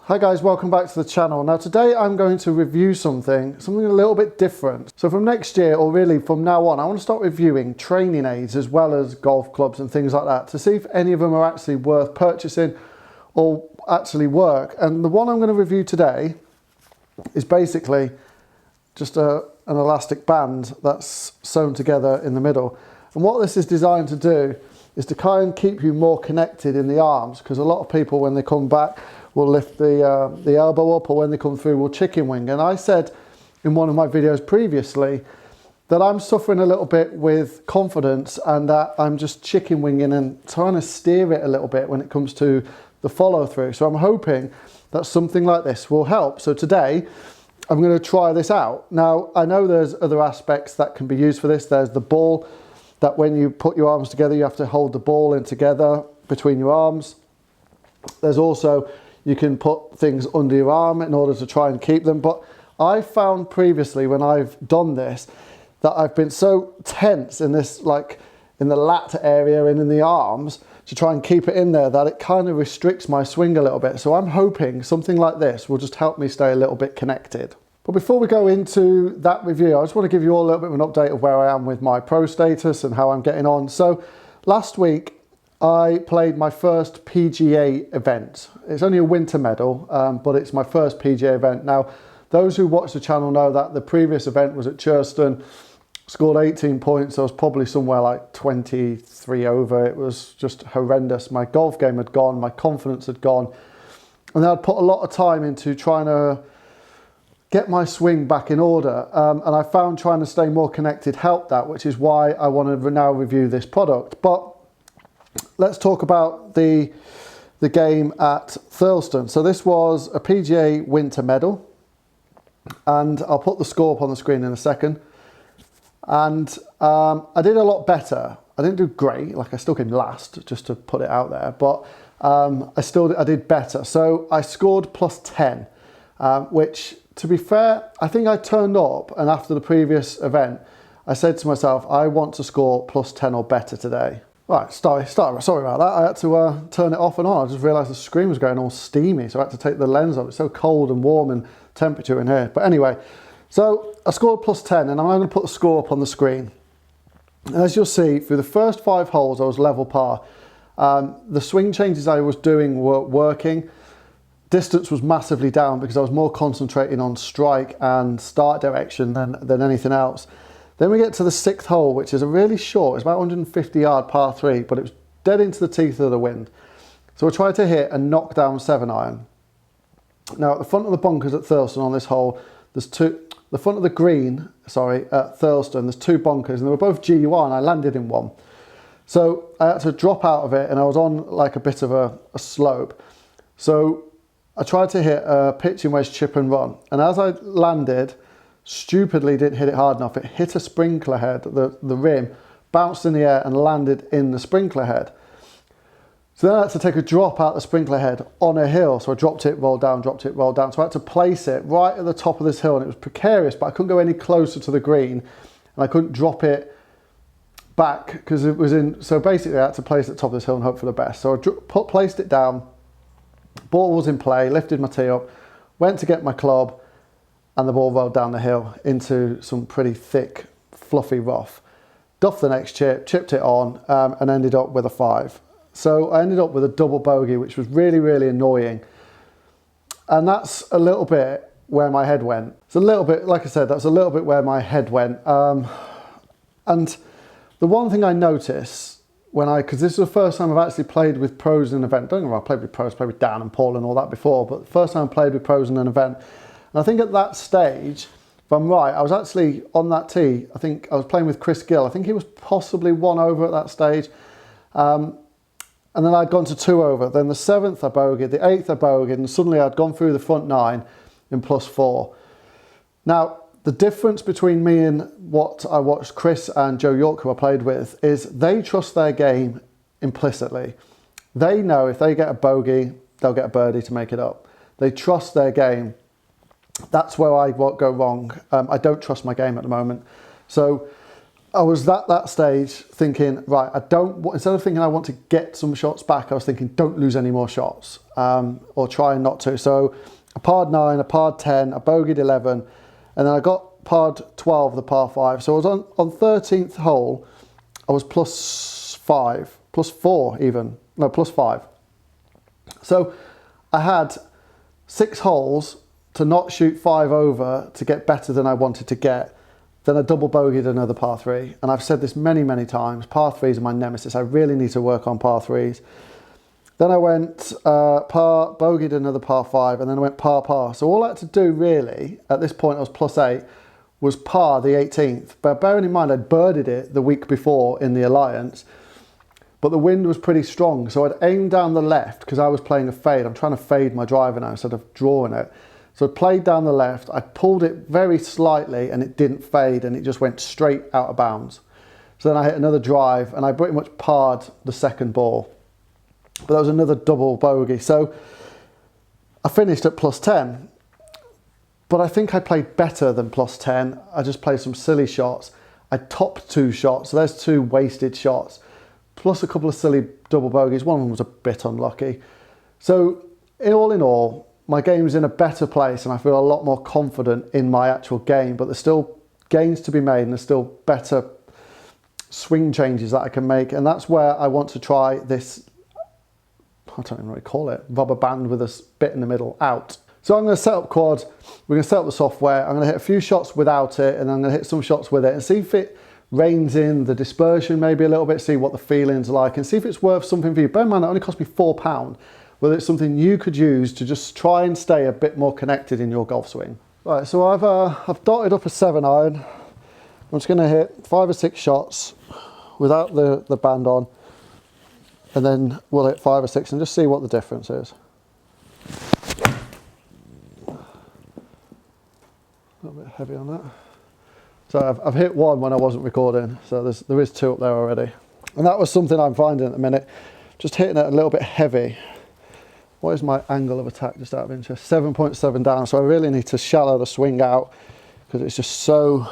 Hi guys, welcome back to the channel. Now today I'm going to review something a little bit different. So from next year, or really from now on, I want to start reviewing training aids as well as golf clubs and things like that to see if any of them are actually worth purchasing or actually work. And the one I'm going to review today is basically just an elastic band that's sewn together in the middle. And what this is designed to do is to kind of keep you more connected in the arms, because a lot of people when they come back will lift the elbow up, or when they come through will chicken wing. And I said in one of my videos previously that I'm suffering a little bit with confidence and that I'm just chicken winging and trying to steer it a little bit when it comes to the follow through. So I'm hoping that something like this will help. So today I'm going to try this out. Now I know there's other aspects that can be used for this. There's the ball, that when you put your arms together you have to hold the ball in together between your arms. There's also, you can put things under your arm in order to try and keep them. But I found previously when I've done this that I've been so tense in this, like in the lat area and in the arms, to try and keep it in there, that it kind of restricts my swing a little bit. So I'm hoping something like this will just help me stay a little bit connected. But before we go into that review, I just want to give you all a little bit of an update of where I am with my pro status and how I'm getting on. So last week I played my first PGA event. It's only a winter medal, but it's my first PGA event. Now, those who watch the channel know that the previous event was at Churston, scored 18 points. I was probably somewhere like 23 over. It was just horrendous. My golf game had gone, my confidence had gone. And I'd put a lot of time into trying to get my swing back in order. And I found trying to stay more connected helped that, which is why I want to now review this product. But let's talk about the game at Thurleston. So this was a PGA winter medal, and I'll put the score up on the screen in a second. And I did a lot better. I didn't do great, like I still came last, just to put it out there, but I did better. So I scored plus 10, which, to be fair, I think I turned up, and after the previous event, I said to myself, I want to score plus 10 or better today. Right, sorry about that. I had to turn it off and on. I just realised the screen was going all steamy, so I had to take the lens off. It's so cold and warm and temperature in here. But anyway, so I scored plus 10, and I'm going to put the score up on the screen. And as you'll see, through the first 5 holes, I was level par. The swing changes I was doing were working. Distance was massively down because I was more concentrating on strike and start direction than anything else. Then we get to the 6th hole, which is a really short, it's about 150 yard par 3, but it was dead into the teeth of the wind. So I tried to hit a knockdown 7-iron. Now at the front of the bunkers at Thurleston on this hole, the front of the green, at Thurleston, there's 2 bunkers, and they were both GUR, and I landed in one. So I had to drop out of it, and I was on like a bit of a slope. So I tried to hit a pitching wedge chip and run, and as I landed, stupidly didn't hit it hard enough. It hit a sprinkler head, the rim, bounced in the air and landed in the sprinkler head. So then I had to take a drop out the sprinkler head on a hill. So I dropped it, rolled down, dropped it, rolled down. So I had to place it right at the top of this hill, and it was precarious, but I couldn't go any closer to the green, and I couldn't drop it back because it was in. So basically I had to place it at the top of this hill and hope for the best. So I placed it down, ball was in play, lifted my tee up, went to get my club, and the ball rolled down the hill into some pretty thick, fluffy rough. Duffed the next chip, chipped it on, and ended up with a 5. So I ended up with a double bogey, which was really, really annoying. And that's a little bit where my head went. It's a little bit, like I said, that's a little bit where my head went. And the one thing I noticed because this is the first time I've actually played with pros in an event. Don't get me wrong, I played with pros, played with Dan and Paul and all that before, but the first time I played with pros in an event. And I think at that stage, if I'm right, I was actually on that tee. I think I was playing with Chris Gill. I think he was possibly 1 over at that stage. And then I'd gone to 2 over. Then the 7th I bogeyed, the 8th I bogeyed, and suddenly I'd gone through the front 9 in plus 4. Now, the difference between me and what I watched Chris and Joe York, who I played with, is they trust their game implicitly. They know if they get a bogey, they'll get a birdie to make it up. They trust their game. That's where I go wrong. I don't trust my game at the moment. So I was at that stage thinking, right, instead of thinking I want to get some shots back, I was thinking, don't lose any more shots. or trying not to. So I parred 9, I parred 10, I bogeyed 11, and then I got parred 12, the par 5. So I was on 13th hole, I was plus 5, plus 4 even, no, plus 5. So I had 6 holes to not shoot 5 over to get better than I wanted to get. Then I double bogeyed another par 3. And I've said this many, many times, par 3s are my nemesis. I really need to work on par 3s. Then I went bogeyed another par 5, and then I went par. So all I had to do really, at this point I was plus 8, was par the 18th. But bearing in mind I'd birdied it the week before in the Alliance, but the wind was pretty strong. So I'd aimed down the left because I was playing a fade. I'm trying to fade my driver now instead of drawing it. So I played down the left, I pulled it very slightly and it didn't fade and it just went straight out of bounds. So then I hit another drive and I pretty much parred the second ball. But that was another double bogey. So I finished at plus 10. But I think I played better than plus 10. I just played some silly shots. I topped 2 shots, so there's 2 wasted shots, plus a couple of silly double bogeys. One of them was a bit unlucky. So in all, my game's in a better place and I feel a lot more confident in my actual game, but there's still gains to be made and there's still better swing changes that I can make. And that's where I want to try this, I don't even really call it, rubber band with a bit in the middle out. So I'm going to set up quad, we're going to set up the software, I'm going to hit a few shots without it and I'm going to hit some shots with it and see if it reins in the dispersion maybe a little bit, see what the feeling's like and see if it's worth something for you. Bear in mind it only cost me £4, whether it's something you could use to just try and stay a bit more connected in your golf swing. Right, so I've dotted up a 7-iron. I'm just going to hit 5 or 6 shots without the band on and then we'll hit 5 or 6 and just see what the difference is. A little bit heavy on that. So I've hit 1 when I wasn't recording, so there is 2 up there already. And that was something I'm finding at the minute, just hitting it a little bit heavy. What is my angle of attack, just out of interest? 7.7 down, so I really need to shallow the swing out because it's just so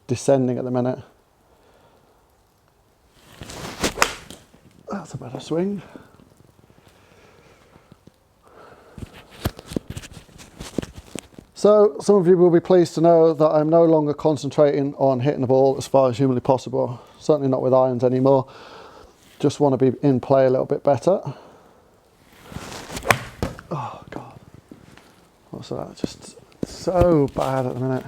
descending at the minute. That's a better swing. So some of you will be pleased to know that I'm no longer concentrating on hitting the ball as far as humanly possible. Certainly not with irons anymore. Just want to be in play a little bit better. Oh God, what's that? Just so bad at the minute.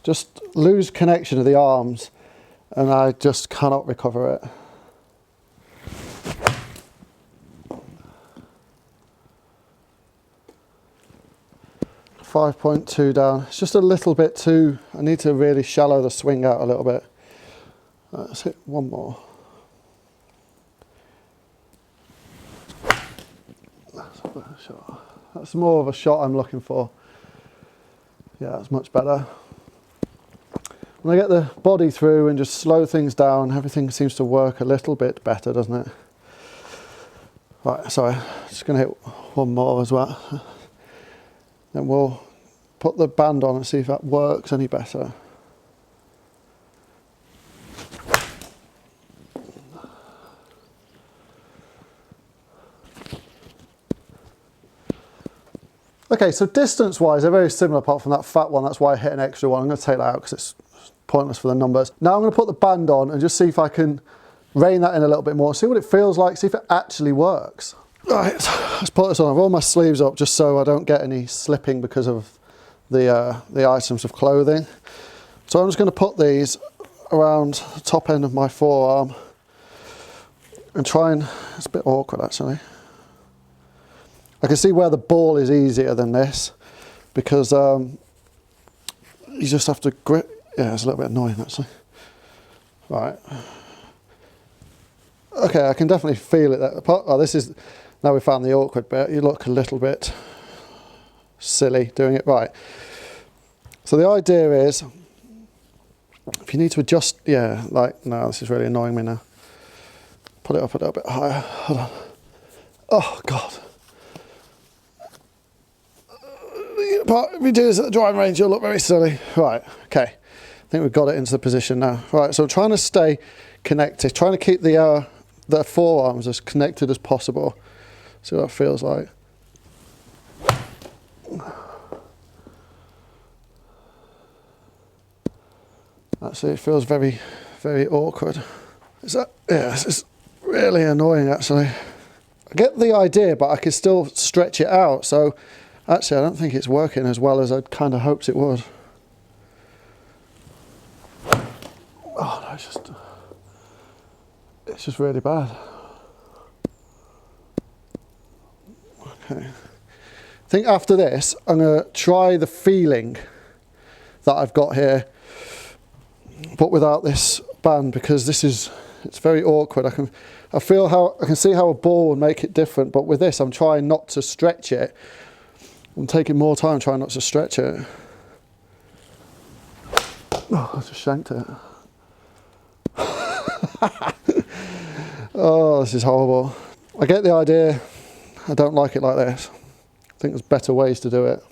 Just lose connection of the arms and I just cannot recover it. 5.2 down. It's just a little bit too, I need to really shallow the swing out a little bit. Let's hit 1 more. That's a better shot. That's more of a shot I'm looking for. Yeah, that's much better. When I get the body through and just slow things down, everything seems to work a little bit better, doesn't it? Right, sorry, just going to hit 1 more as well. Then we'll put the band on and see if that works any better. Okay, so distance-wise, they're very similar apart from that fat one. That's why I hit an extra one. I'm going to take that out because it's pointless for the numbers. Now I'm going to put the band on and just see if I can rein that in a little bit more, see what it feels like, see if it actually works. Right, let's put this on. I've rolled my sleeves up just so I don't get any slipping because of the items of clothing. So I'm just going to put these around the top end of my forearm and try and, it's a bit awkward actually. I can see where the ball is easier than this because you just have to grip. Yeah, it's a little bit annoying actually. Right. Okay, I can definitely feel it. Oh, this is, now we found the awkward bit. You look a little bit silly doing it right. So the idea is, if you need to adjust, yeah, like, no, this is really annoying me now. Put it up a little bit higher. Hold on. Oh, God. If you do this at the driving range, you'll look very silly. Right, okay. I think we've got it into the position now. Right, so I'm trying to stay connected, trying to keep the forearms as connected as possible. See what that feels like. Actually, it feels very, very awkward. Yeah, this is really annoying actually. I get the idea, but I can still stretch it out. So actually, I don't think it's working as well as I kind of hoped it would. Oh no, it's just really bad. Okay. I think after this, I'm going to try the feeling that I've got here, but without this band, because it's very awkward. I can see how a ball would make it different, but with this, I'm trying not to stretch it. I'm taking more time trying not to stretch it. Oh, I just shanked it. Oh, this is horrible. I get the idea. I don't like it like this. I think there's better ways to do it.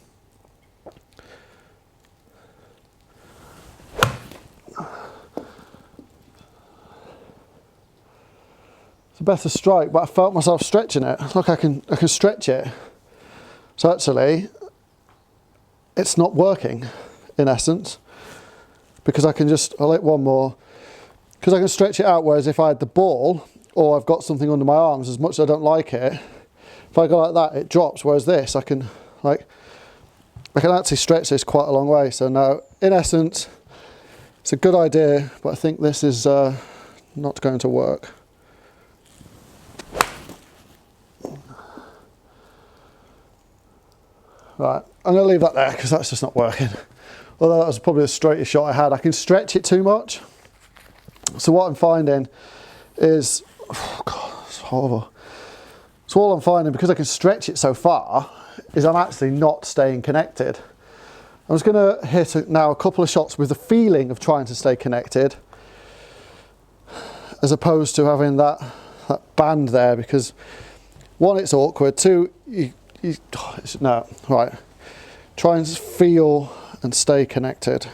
It's a better strike, but I felt myself stretching it. Look, I can stretch it. So actually, it's not working, in essence, because I'll hit one more, because I can stretch it out, whereas if I had the ball, or I've got something under my arms, as much as I don't like it, if I go like that, it drops, whereas this, I can actually stretch this quite a long way. So now, in essence, it's a good idea, but I think this is not going to work. Right, I'm going to leave that there because that's just not working. Although that was probably the straightest shot I had. I can stretch it too much. So what I'm finding is, oh God, it's horrible. So all I'm finding, because I can stretch it so far, is I'm actually not staying connected. I'm just going to hit now a couple of shots with the feeling of trying to stay connected, as opposed to having that band there, because one, it's awkward, two, no, right. Try and feel and stay connected.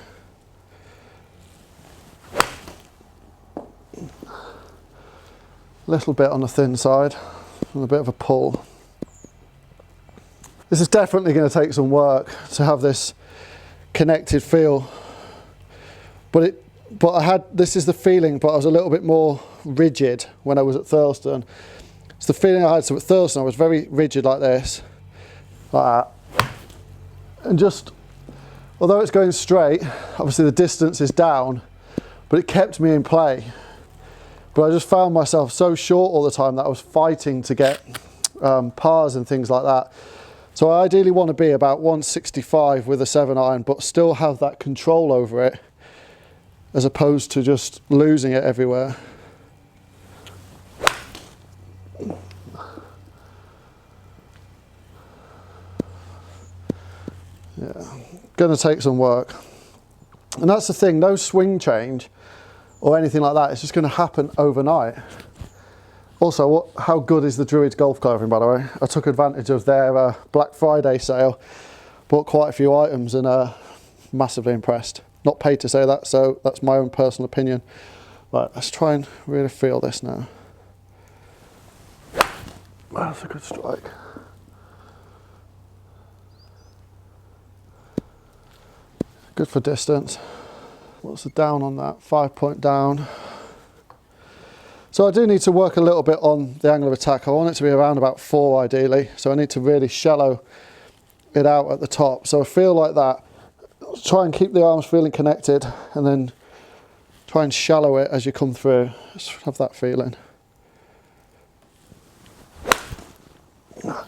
Little bit on the thin side and a bit of a pull. This is definitely going to take some work to have this connected feel. But this is the feeling, but I was a little bit more rigid when I was at Thurlestone. It's the feeling I had. So at Thurlestone I was very rigid like this. Like that. And just, although it's going straight, obviously the distance is down, but it kept me in play. But I just found myself so short all the time that I was fighting to get pars and things like that. So I ideally want to be about 165 with a 7-iron, but still have that control over it, as opposed to just losing it everywhere. Yeah, going to take some work. And that's the thing, no swing change or anything like that, it's just going to happen overnight. Also, how good is the Druids golf clothing, by the way? I took advantage of their Black Friday sale, bought quite a few items and massively impressed. Not paid to say that, so that's my own personal opinion. Right, let's try and really feel this now. That's a good strike. Good for distance. What's the down on that? 5-point down. So I do need to work a little bit on the angle of attack. I want it to be around about 4 ideally. So I need to really shallow it out at the top. So I feel like that. Try and keep the arms feeling connected and then try and shallow it as you come through. Just have that feeling.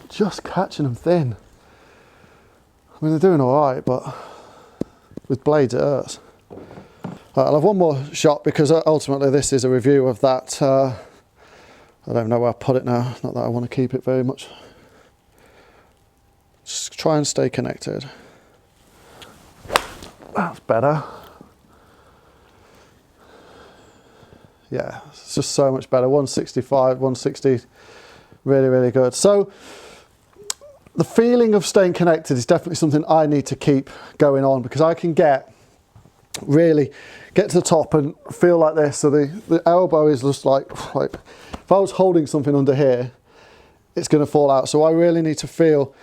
Just catching them thin. I mean, they're doing all right, but with blades it hurts. Right, I'll have one more shot because ultimately this is a review of that. I don't know where I put it now, not that I want to keep it very much. Just try and stay connected. That's better. Yeah, it's just so much better. 165, 160, really, really good. So the feeling of staying connected is definitely something I need to keep going on, because I can really get to the top and feel like this. So the elbow is just like if I was holding something under here, it's going to fall out. So I really need to feel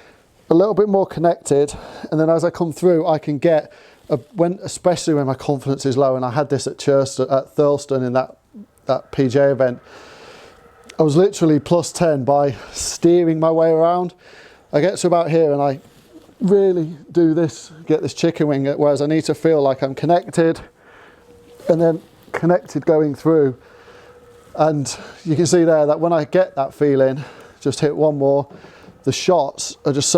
a little bit more connected, and then as I come through, I can get especially when my confidence is low. And I had this at Thurleston in that PJ event. I was literally plus 10 by steering my way around. I get to about here and I really do this, get this chicken wing, whereas I need to feel like I'm connected and then connected going through. And you can see there that when I get that feeling, just hit one more, the shots are just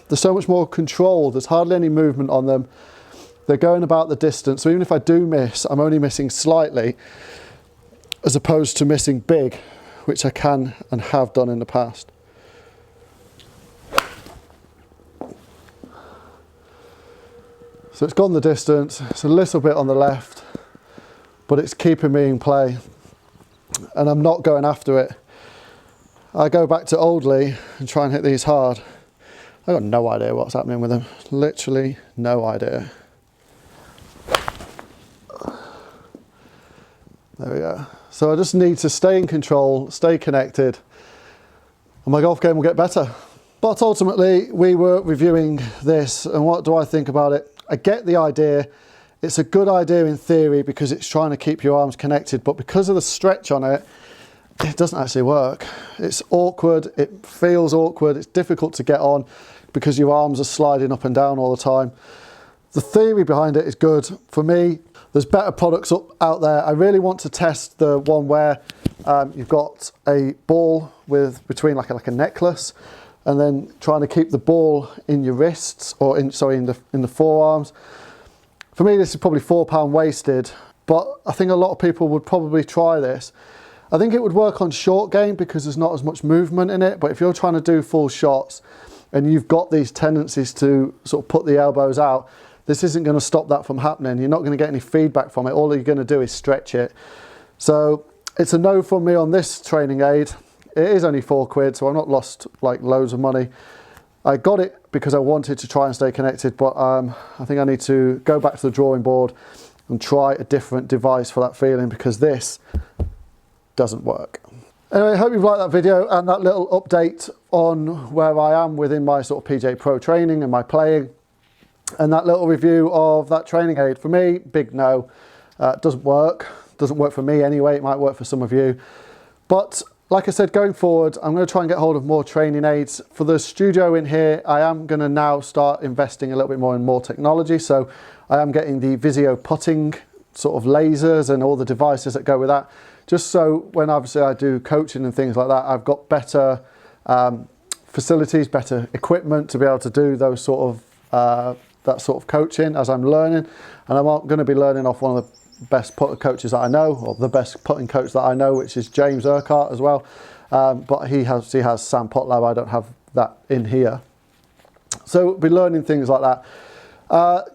there's so much more control. There's hardly any movement on them. They're going about the distance. So even if I do miss, I'm only missing slightly as opposed to missing big, which I can and have done in the past. So it's gone the distance. It's a little bit on the left, but it's keeping me in play and I'm not going after it. I go back to Oldley and try and hit these hard. I've got no idea what's happening with them. Literally no idea. There we go. So I just need to stay in control, stay connected, and my golf game will get better. But ultimately, we were reviewing this, and what do I think about it? I get the idea. It's a good idea in theory because it's trying to keep your arms connected, but because of the stretch on it, it doesn't actually work. It's awkward, it feels awkward, it's difficult to get on because your arms are sliding up and down all the time. The theory behind it is good. For me, there's better products out there. I really want to test the one where you've got a ball between like a necklace, and then trying to keep the ball in your wrists, or in the forearms. For me, this is probably £4 wasted, but I think a lot of people would probably try this. I think it would work on short game because there's not as much movement in it, but if you're trying to do full shots and you've got these tendencies to sort of put the elbows out, this isn't going to stop that from happening. You're not going to get any feedback from it. All you're going to do is stretch it. So it's a no from me on this training aid. It is only £4, so I've not lost like loads of money. I got it because I wanted to try and stay connected, but I think I need to go back to the drawing board and try a different device for that feeling, because this doesn't work. Anyway, I hope you've liked that video and that little update on where I am within my sort of PJ Pro training and my playing, and that little review of that training aid. For me, big no. Doesn't work for me anyway. It might work for some of you, but like I said, going forward, I'm going to try and get hold of more training aids. For the studio in here, I am going to now start investing a little bit more in more technology. So I am getting the Visio putting sort of lasers and all the devices that go with that, just so when obviously I do coaching and things like that, I've got better facilities, better equipment to be able to do those sort of that sort of coaching as I'm learning. And I'm going to be learning off one of the best putter coaches that I know, or the best putting coach that I know, which is James Urquhart as well. But he has Sam Putlab. I don't have that in here. So we'll be learning things like that.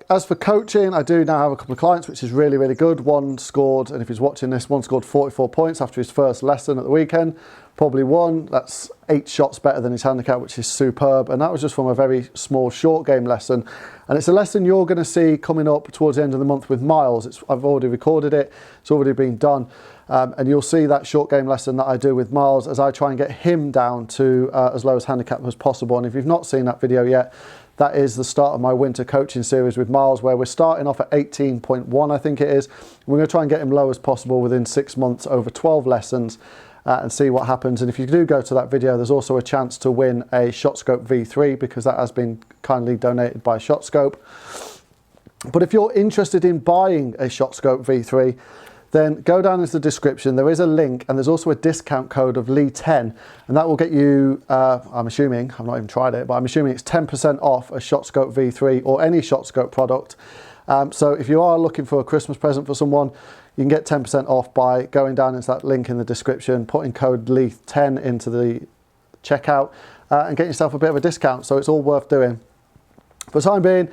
As for coaching, I do now have a couple of clients, which is really, really good. One scored, and if he's watching this, one scored 44 points after his first lesson at the weekend. Probably won. That's 8 shots better than his handicap, which is superb. And that was just from a very small short game lesson. And it's a lesson you're going to see coming up towards the end of the month with Miles. I've already recorded it. It's already been done. And you'll see that short game lesson that I do with Miles as I try and get him down to as low as handicap as possible. And if you've not seen that video yet, that is the start of my winter coaching series with Miles, where we're starting off at 18.1, I think it is. We're going to try and get him low as possible within 6 months over 12 lessons. And see what happens. And if you do go to that video, there's also a chance to win a ShotScope V3, because that has been kindly donated by ShotScope. But if you're interested in buying a ShotScope V3, then go down into the description. There is a link, and there's also a discount code of Lee10, and that will get you, I'm assuming, I've not even tried it, but I'm assuming it's 10% off a ShotScope V3 or any ShotScope product. So if you are looking for a Christmas present for someone, you can get 10% off by going down into that link in the description, putting code LEAF10 into the checkout, and getting yourself a bit of a discount. So it's all worth doing. For the time being,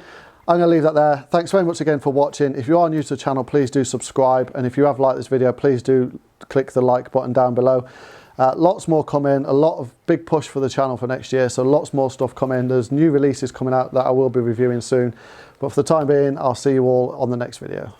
I'm going to leave that there. Thanks very much again for watching. If you are new to the channel, please do subscribe. And if you have liked this video, please do click the like button down below. Lots more coming, a lot of big push for the channel for next year. So lots more stuff coming. There's new releases coming out that I will be reviewing soon. But for the time being, I'll see you all on the next video.